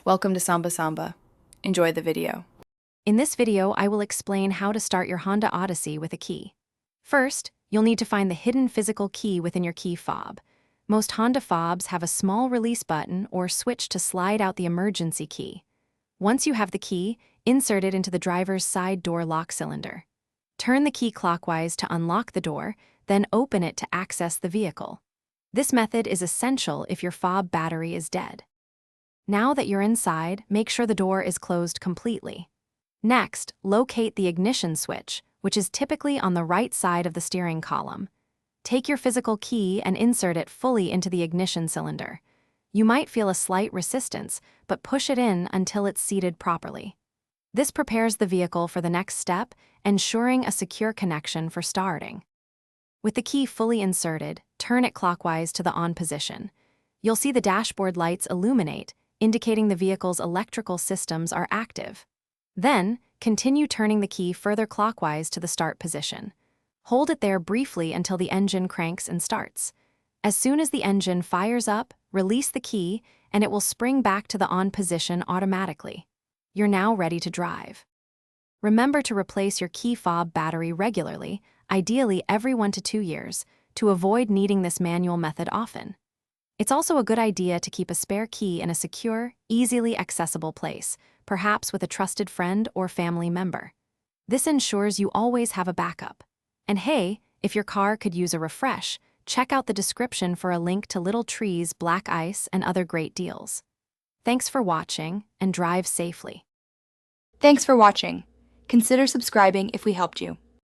Welcome to Samba Samba. Enjoy the video. In this video, I will explain how to start your Honda Odyssey with a key. First, you'll need to find the hidden physical key within your key fob. Most Honda fobs have a small release button or switch to slide out the emergency key. Once you have the key, insert it into the driver's side door lock cylinder. Turn the key clockwise to unlock the door, then open it to access the vehicle. This method is essential if your fob battery is dead. Now that you're inside, make sure the door is closed completely. Next, locate the ignition switch, which is typically on the right side of the steering column. Take your physical key and insert it fully into the ignition cylinder. You might feel a slight resistance, but push it in until it's seated properly. This prepares the vehicle for the next step, ensuring a secure connection for starting. With the key fully inserted, turn it clockwise to the on position. You'll see the dashboard lights illuminate, indicating the vehicle's electrical systems are active. Then, continue turning the key further clockwise to the start position. Hold it there briefly until the engine cranks and starts. As soon as the engine fires up, release the key, and it will spring back to the on position automatically. You're now ready to drive. Remember to replace your key fob battery regularly, ideally every 1 to 2 years, to avoid needing this manual method often. It's also a good idea to keep a spare key in a secure, easily accessible place, perhaps with a trusted friend or family member. This ensures you always have a backup. And hey, if your car could use a refresh, check out the description for a link to Little Tree's Black Ice and other great deals. Thanks for watching, and drive safely. Thanks for watching. Consider subscribing if we helped you.